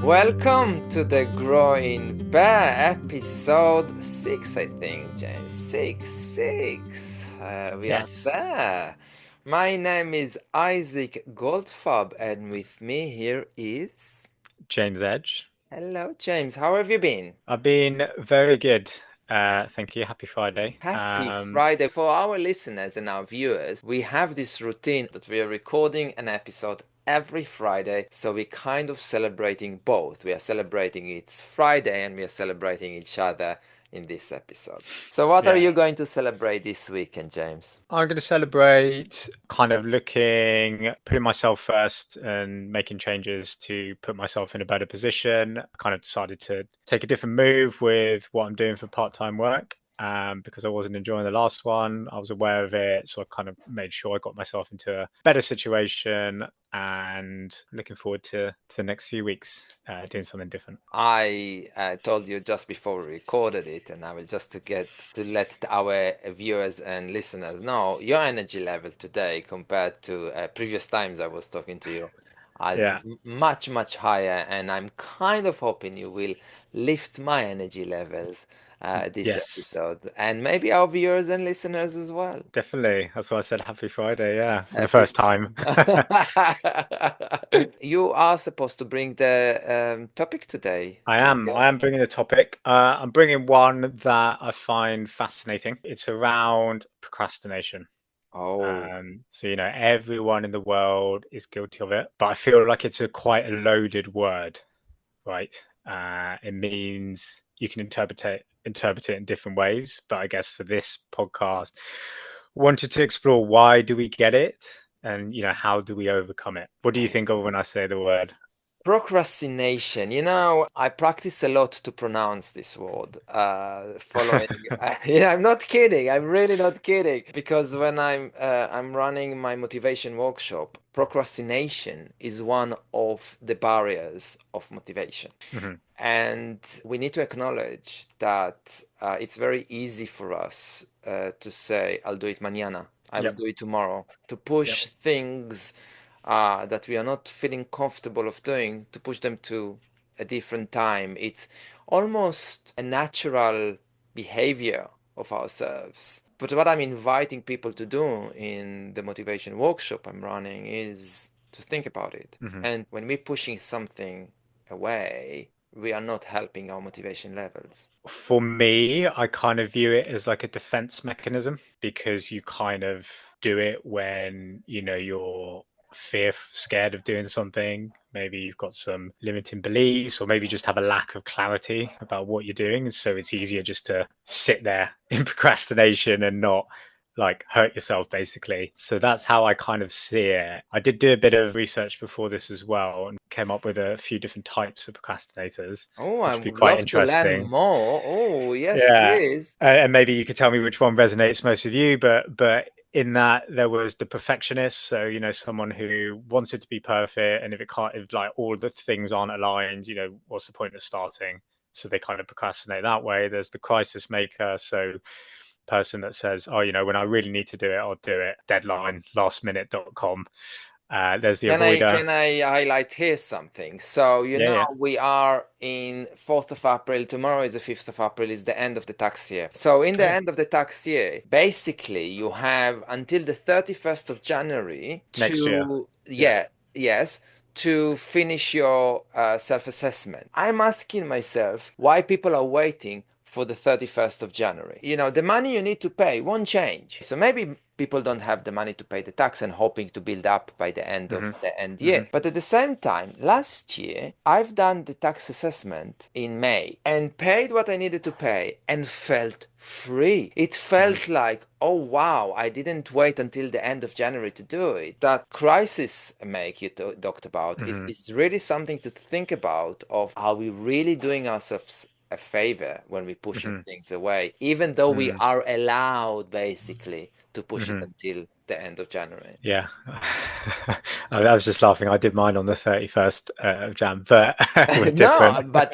Welcome to the Growing Bear episode 6, I think, James. Six. We are Yes, there. My name is Isaac Goldfarb, and with me here is. James Edge. Hello, James. How have you been? I've been very good. Thank you. Happy Friday. Happy Friday. For our listeners and our viewers, we have this routine that we are recording an episode every Friday. So we're kind of celebrating both. We are celebrating it's Friday and we are celebrating each other in this episode. So, what are Yeah. you going to celebrate this weekend, James? I'm going to celebrate kind of putting myself first and making changes to put myself in a better position. I kind of decided to take a different move with what I'm doing for part-time work. Because I wasn't enjoying the last one. I was aware of it. So I kind of made sure I got myself into a better situation and looking forward to the next few weeks doing something different. I told you just before we recorded it, and I will just to let our viewers and listeners know your energy level today compared to previous times I was talking to you is Yeah. much higher, and I'm kind of hoping you will lift my energy levels this Yes. episode, and maybe our viewers and listeners as well. Definitely. That's why I said Happy Friday. Yeah, for the Happy. first time. You are supposed to bring the topic today. I am. I am bringing a topic. I'm bringing one that I find fascinating. It's around procrastination. Oh. So everyone in the world is guilty of it, but I feel like it's a quite a loaded word, right? It means you can interpret it in different ways. But I guess for this podcast, wanted to explore why do we get it, and how do we overcome it? What do you think of when I say the word? Procrastination. I practice a lot to pronounce this word. Following, yeah, I'm not kidding. I'm really not kidding. Because when I'm running my motivation workshop, procrastination is one of the barriers of motivation. Hmm. And we need to acknowledge that it's very easy for us to say, I'll do it mañana, I will Yep. do it tomorrow, to Yep. push things that we are not feeling comfortable of doing, to push them to a different time. It's almost a natural behavior of ourselves. But what I'm inviting people to do in the motivation workshop I'm running is to think about it. Hmm. And when we're pushing something away, we are not helping our motivation levels. For me, I kind of view it as like a defense mechanism because you kind of do it when you're scared of doing something. Maybe you've got some limiting beliefs, or maybe you just have a lack of clarity about what you're doing. And so it's easier just to sit there in procrastination and not like hurt yourself, basically. So that's how I kind of see it. I did do a bit of research before this as well and came up with a few different types of procrastinators, Oh, I which would be would quite love to learn interesting. more. Oh, yes, Yeah. please. And maybe you could tell me which one resonates most with you, but in that there was the perfectionist, so someone who wants it to be perfect, and if like all the things aren't aligned, what's the point of starting? So they kind of procrastinate that way. There's the crisis maker, so person that says, oh, when I really need to do it, I'll do it. Deadline, lastminute.com. There's the avoider. Can I highlight here something? So, Yeah, yeah. we are in 4th of April. Tomorrow is the 5th of April, is the end of the tax year. So, in the Oh, end of the tax year, basically, you have until the 31st of January next year. to, Yeah. yeah, yes, to finish your self-assessment. I'm asking myself why people are waiting for the 31st of January. The money you need to pay won't change. So maybe people don't have the money to pay the tax and hoping to build up by the end of Hmm. the end Hmm. year. But at the same time, last year, I've done the tax assessment in May and paid what I needed to pay and felt free. It Hmm. felt like, oh wow, I didn't wait until the end of January to do it. That crisis make you talked about Hmm. is really something to think about of are we really doing ourselves a favor when we're pushing Hmm. things away, even though we Hmm. are allowed basically to push it Hmm. until the end of January. Yeah. I was just laughing. I did mine on the 31st of Jan, but we're different. No,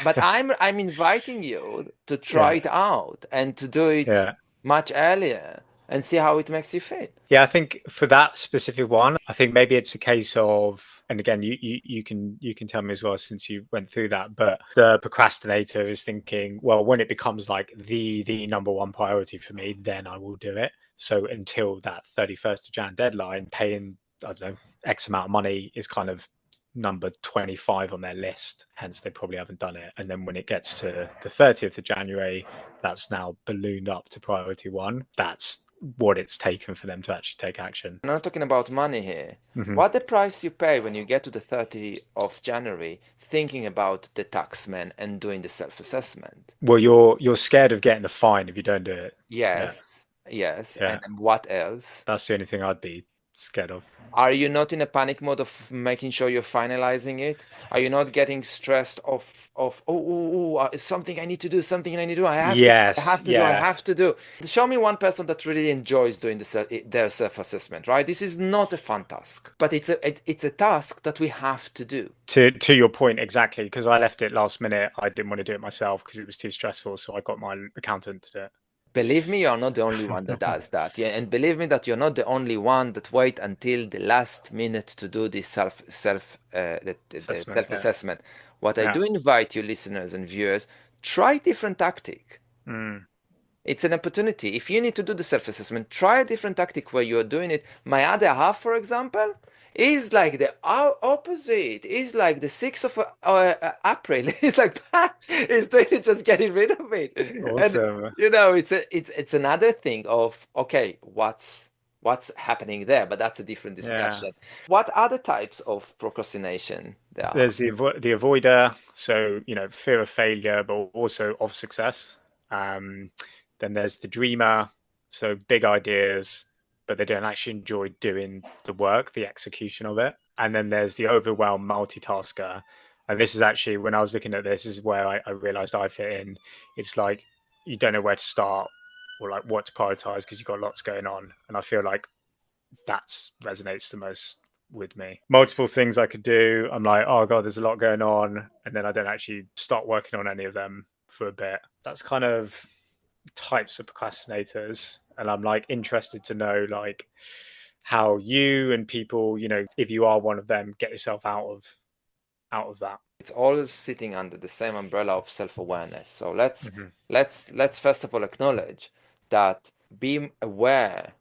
but I'm inviting you to try Yeah. it out and to do it Yeah. much earlier and see how it makes you feel. Yeah, I think for that specific one, I think maybe it's a case of, and again, you can tell me as well since you went through that, but the procrastinator is thinking, well, when it becomes like the number one priority for me, then I will do it. So until that 31st of Jan deadline, paying, I don't know, X amount of money is kind of number 25 on their list. Hence, they probably haven't done it. And then when it gets to the 30th of January, that's now ballooned up to priority one. That's what it's taken for them to actually take action. I'm not talking about money here. Mm-hmm. What the price you pay when you get to the 30th of January, thinking about the taxman and doing the self-assessment. Well, you're scared of getting the fine if you don't do it. Yeah, Yes, yes. yeah. And what else? That's the only thing I'd be scared of. Are you not in a panic mode of making sure you're finalizing it? Are you not getting stressed of it's something I need to do, something I need to do, I have to, I Yes, have to do, I yeah. have to do. Show me one person that really enjoys doing their self-assessment, right? This is not a fun task, but it's a task that we have to do. To your point exactly, because I left it last minute. I didn't want to do it myself because it was too stressful, so I got my accountant to do Believe me, you're not the only one that it. does that. Yeah, and believe me that you're not the only one that wait until the last minute to do this the Assessment, self yeah, assessment. What I yeah. do invite you, listeners and viewers, try different tactic. Mm, It's an opportunity. If you need to do the self assessment, try a different tactic where you're doing it. My other half, for example, is like the opposite. Is like the 6th of April. He's like, he's doing it, just getting rid of it. And awesome. it's another thing of okay, what's happening there? But that's a different Yeah. discussion. What other types of procrastination there are? There's the avoider, so fear of failure, but also of success. Um, then there's the dreamer, so big ideas, but they don't actually enjoy doing the work, the execution of it. And then there's the overwhelmed multitasker, and this is actually when I was looking at this, is where I realized I fit in. It's like you don't know where to start or like what to prioritize because you've got lots going on, and I feel like that resonates the most with me. Multiple things I could do. I'm like, oh god, there's a lot going on, and then I don't actually start working on any of them for a bit. That's kind of types of procrastinators, and I'm like interested to know like how you and people, if you are one of them, get yourself out of that. It's all sitting under the same umbrella of self-awareness. So let's Mm-hmm. let's first of all acknowledge that being aware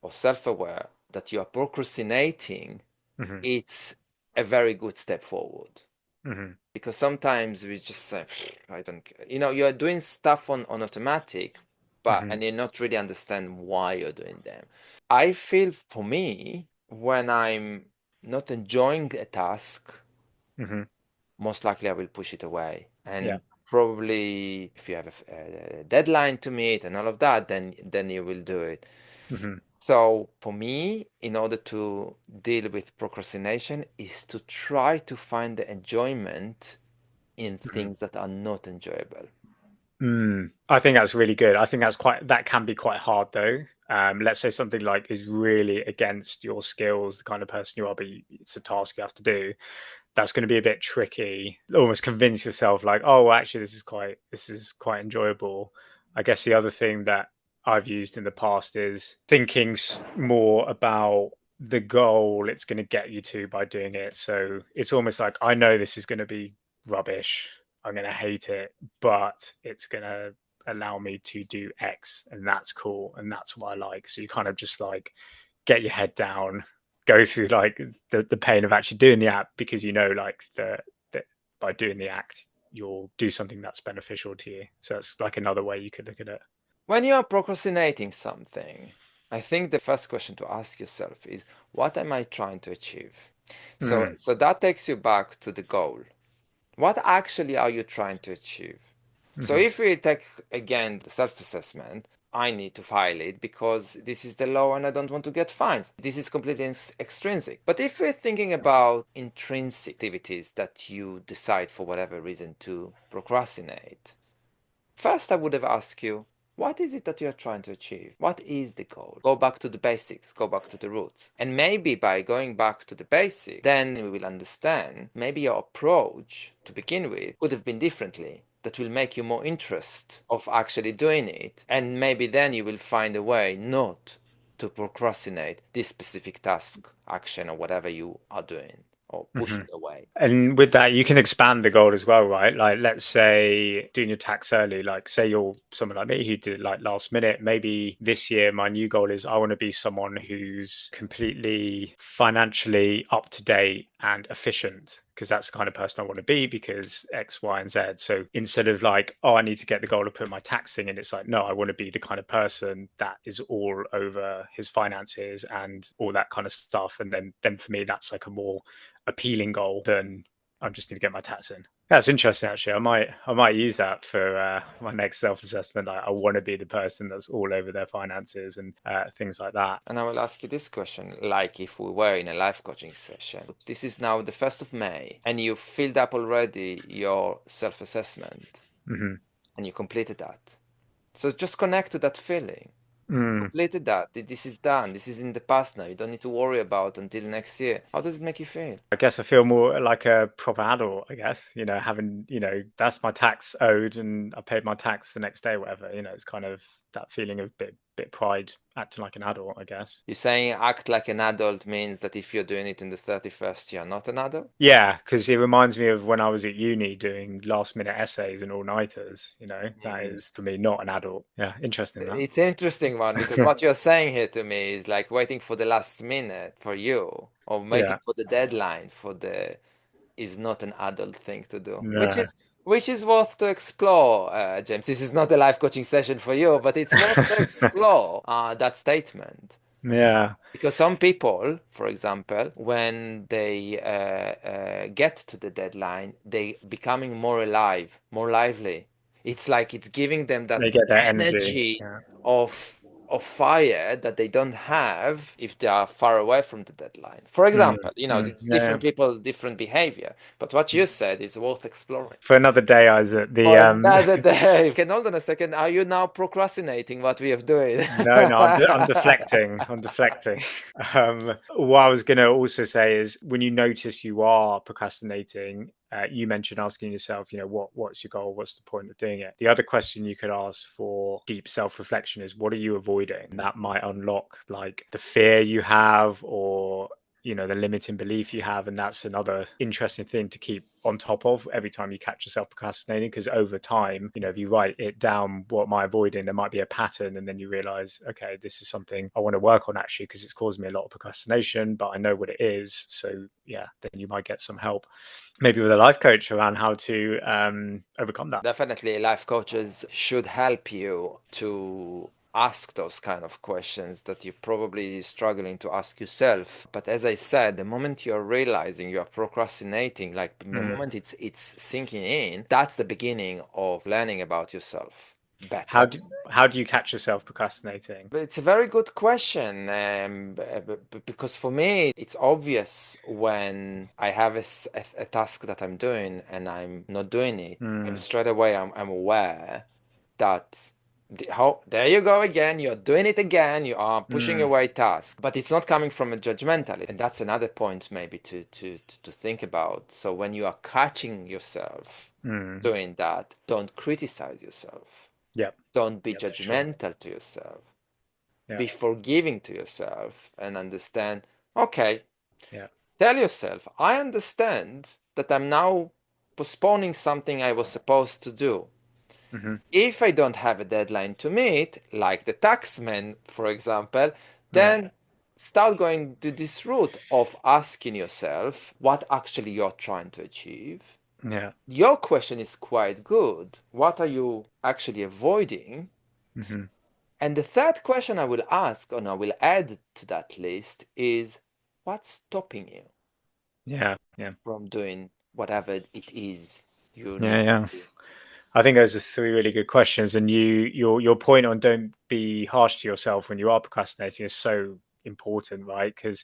or self-aware that you are procrastinating, Mm-hmm. it's a very good step forward. Mm-hmm. Because sometimes we just say, I don't care. You're doing stuff on automatic, but Mm-hmm. and you're not really understand why you're doing them. I feel for me, when I'm not enjoying a task, Mm-hmm. most likely I will push it away. Yeah. And probably if you have a deadline to meet and all of that, then you will do it. Mm-hmm. So for me, in order to deal with procrastination, is to try to find the enjoyment in Mm-hmm. things that are not enjoyable. I think that's really good. I think that can be quite hard though. Let's say something like is really against your skills, the kind of person you are, but it's a task you have to do. That's going to be a bit tricky. Almost convince yourself like, oh, actually, this is quite enjoyable. I guess the other thing that I've used in the past is thinking more about the goal it's going to get you to by doing it. So it's almost like I know this is going to be rubbish. I'm going to hate it, but it's going to allow me to do X, and that's cool, and that's what I like. So you kind of just like get your head down, go through like the pain of actually doing the act because like the by doing the act you'll do something that's beneficial to you. So that's like another way you could look at it. When you are procrastinating something, I think the first question to ask yourself is, what am I trying to achieve? So, Mm, so that takes you back to the goal. What actually are you trying to achieve? So mm-hmm, if we take again the self-assessment, I need to file it because this is the law and I don't want to get fines. This is completely extrinsic. But if we're thinking about intrinsic activities that you decide for whatever reason to procrastinate, first I would have asked you, what is it that you are trying to achieve? What is the goal? Go back to the basics, go back to the roots. And maybe by going back to the basics, then we will understand maybe your approach to begin with could have been differently. That will make you more interest of actually doing it. And maybe then you will find a way not to procrastinate this specific task, action, or whatever you are doing or Hmm. pushing away. And with that, you can expand the goal as well, right? Like, let's say doing your tax early, like, say you're someone like me who did it like last minute. Maybe this year, my new goal is I want to be someone who's completely financially up to date and efficient, because that's the kind of person I want to be because X, Y, and Z. So instead of like, oh, I need to get the goal of put my tax thing in, it's like, no, I want to be the kind of person that is all over his finances and all that kind of stuff. And then for me, that's like a more appealing goal than I just need to get my tats in. That's interesting, actually. I might use that for my next self assessment. I want to be the person that's all over their finances and things like that. And I will ask you this question, like if we were in a life coaching session. This is now the 1st of May, and you filled up already your self-assessment, Mm-hmm. and you completed that. So just connect to that feeling. Mm. Completed that. This is done. This is in the past now. You don't need to worry about until next year. How does it make you feel? I guess I feel more like a proper adult, I guess, having, that's my tax owed and I paid my tax the next day, or whatever. It's kind of that feeling of bit pride, acting like an adult, I guess. You're saying act like an adult means that if you're doing it in the 31st, you're not an adult? Yeah, because it reminds me of when I was at uni doing last minute essays and all nighters. That Mm. is for me not an adult. Yeah, interesting It's an interesting one because that. what you're saying here to me is like waiting for the last minute for you or waiting Yeah, for the deadline for the is not an adult thing to do, no. which is worth to explore, James. This is not a life coaching session for you, but it's worth to explore that statement. Yeah, Because some people, for example, when they get to the deadline, they becoming more alive, more lively. It's like it's giving them they that get that energy. energy Yeah. of fire that they don't have if they are far away from the deadline. For Mm, example, it's yeah. different people, different behavior. But what you said is worth exploring. For another day, I was at the For another day. Can hold on a second. Are you now procrastinating what we have doing? No, I'm deflecting. I'm deflecting. What I was going to also say is when you notice you are procrastinating, you mentioned asking yourself, what's your goal? What's the point of doing it? The other question you could ask for deep self-reflection is what are you avoiding? And that might unlock like the fear you have or the limiting belief you have, and that's another interesting thing to keep on top of every time you catch yourself procrastinating, because over time, if you write it down, what am I avoiding, there might be a pattern, and then you realize, okay, this is something I want to work on actually because it's caused me a lot of procrastination, but I know what it is. So yeah, then you might get some help maybe with a life coach around how to overcome that. Definitely, life coaches should help you to ask those kind of questions that you're probably struggling to ask yourself. But as I said, the moment you're realizing you're procrastinating, like the Mm. moment it's sinking in, that's the beginning of learning about yourself How better. do how do you catch yourself procrastinating? But it's a very good question, because for me, it's obvious when I have a task that I'm doing and I'm not doing it. I'm Mm. straight away, I'm aware that there you go again, you're doing it again, you are pushing Mm. away tasks, but it's not coming from a judgmental. And that's another point maybe to think about. So when you are catching yourself Mm. doing that, don't criticize yourself. Yep. Don't be Yep, for sure. judgmental to yourself. Yeah. Be forgiving to yourself and understand, okay, Yeah. tell yourself, I understand that I'm now postponing something I was supposed to do. Hmm. If I don't have a deadline to meet, like the taxman, for example, Yeah. then start going to this route of asking yourself what actually you're trying to achieve. Yeah. Your question is quite good. What are you actually avoiding? Hmm. And the third question I will ask, and I will add to that list, is what's stopping you Yeah. Yeah. from doing whatever it is you need Yeah. Yeah. to do? I think those are three really good questions, and your point on don't be harsh to yourself when you are procrastinating is so important, right? Because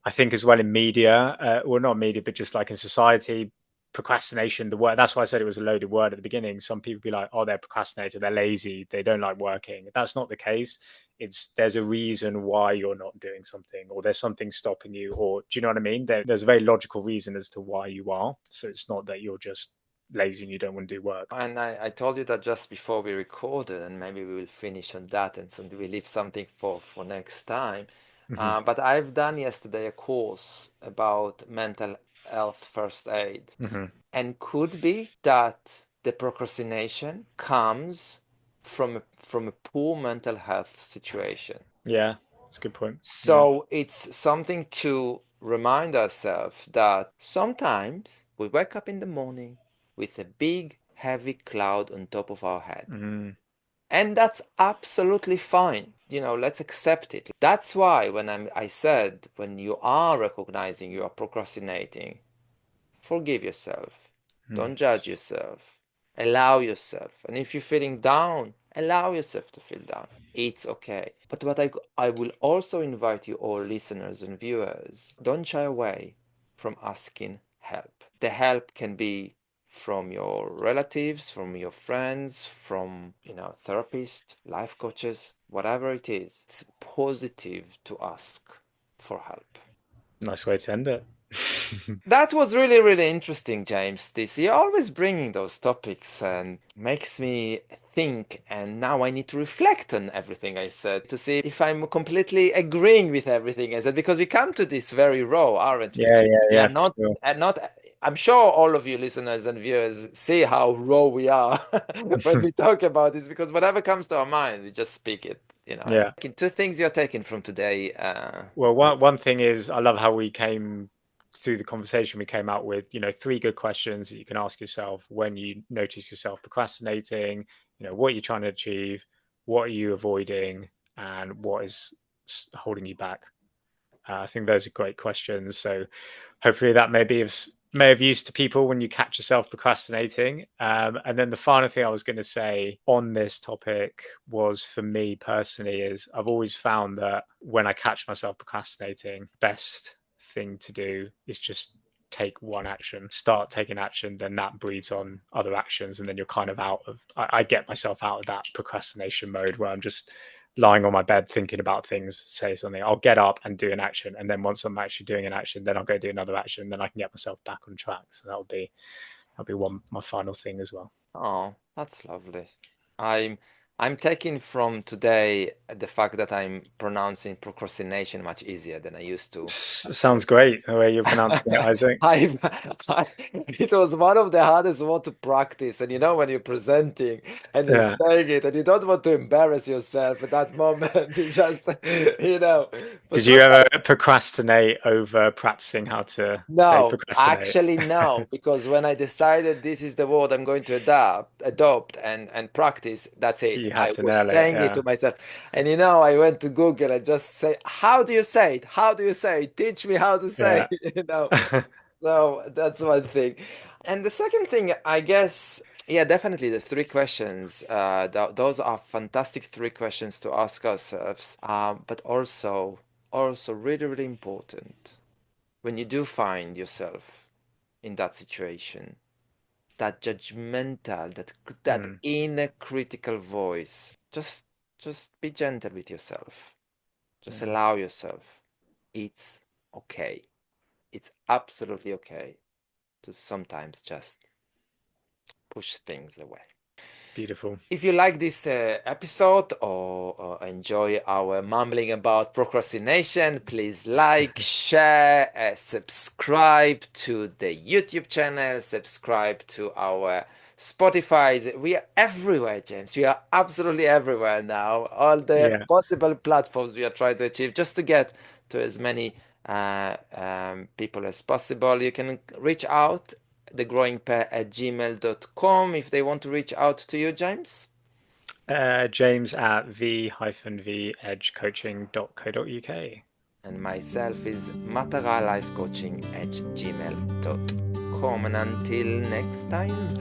I think as well in media, well, not media, but just like in society, procrastination, the word. That's why I said it was a loaded word at the beginning. Some people be like, "Oh, they're procrastinator, they're lazy, they don't like working." That's not the case. There's a reason why you're not doing something, or there's something stopping you, or do you know what I mean? There's a very logical reason as to why you are. So it's not that you're just lazy and you don't want to do work. And I told you that just before we recorded, and maybe we will finish on that, and so we leave something for next time. Hmm. But I've done yesterday a course about mental health first aid, Hmm. and could be that the procrastination comes from a poor mental health situation. Yeah, that's a good point. Yeah. So it's something to remind ourselves that sometimes we wake up in the morning with a big, heavy cloud on top of our head. Mm. And that's absolutely fine. Let's accept it. That's why I said, when you are recognizing you are procrastinating, forgive yourself. Mm. Don't judge yourself. Allow yourself. And if you're feeling down, allow yourself to feel down. It's okay. But what I will also invite you, all listeners and viewers, don't shy away from asking help. The help can be from your relatives, from your friends, from therapists, life coaches, whatever it is. It's positive to ask for help. Nice way to end it. That was really, really interesting, James. This you're always bringing those topics and makes me think. And now I need to reflect on everything I said to see if I'm completely agreeing with everything I said. Because we come to this very raw, aren't we? Yeah, yeah, We are yeah, for not, sure. and not. I'm sure all of you listeners and viewers see how raw we are when we talk about this. Because whatever comes to our mind, we just speak it. Yeah. Two things you're taking from today. Well, one thing is, I love how we came through the conversation. We came out with, 3 good questions that you can ask yourself when you notice yourself procrastinating. What you're trying to achieve, what are you avoiding, and what is holding you back. I think those are great questions. So hopefully that may have used to people when you catch yourself procrastinating. And then the final thing I was going to say on this topic was, for me personally, is I've always found that when I catch myself procrastinating, best thing to do is just take one action, start taking action, then that breeds on other actions, and then you're kind of I get myself out of that procrastination mode where I'm just lying on my bed thinking about things, say something. I'll get up and do an action, and then once I'm actually doing an action, then I'll go do another action, then I can get myself back on track. So that'll be my final thing as well. Oh, that's lovely. I'm I'm taking from today the fact that I'm pronouncing procrastination much easier than I used to. Sounds great the way you're pronouncing it, Isaac. I, it was one of the hardest one to practice, and when you're presenting and you're Yeah. saying it, and you don't want to embarrass yourself at that moment, you just, but Did you sometimes. ever procrastinate over practicing how to say No, procrastinate? actually no, because when I decided this is the word I'm going to adopt and practice, that's it. You had I to was nail it. saying it Yeah. to myself. And I went to Google and just say, how do you say it? How do you say it? Teach me how to say Yeah. it, So that's one thing. And the second thing, I guess, yeah, definitely the 3 questions. Those are fantastic 3 questions to ask ourselves. But also really, really important when you do find yourself in that situation, that judgmental, that Mm, inner critical voice, just be gentle with yourself. Just yeah. allow yourself. It's okay. It's absolutely okay to sometimes just push things away. Beautiful. If you like this episode or enjoy our mumbling about procrastination, please like, share, subscribe to the YouTube channel, subscribe to our Spotify. We are everywhere, James. We are absolutely everywhere now. All the Yeah. possible platforms we are trying to achieve just to get to as many people as possible. You can reach out thegrowingpair@gmail.com if they want to reach out to you, James. James at v-edgecoaching.co.uk. And myself is mataralifecoaching@gmail.com. And until next time,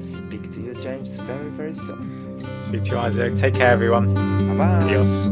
speak to you, James, very, very soon. Speak to you, Isaac. Take care, everyone. Bye bye. Adios.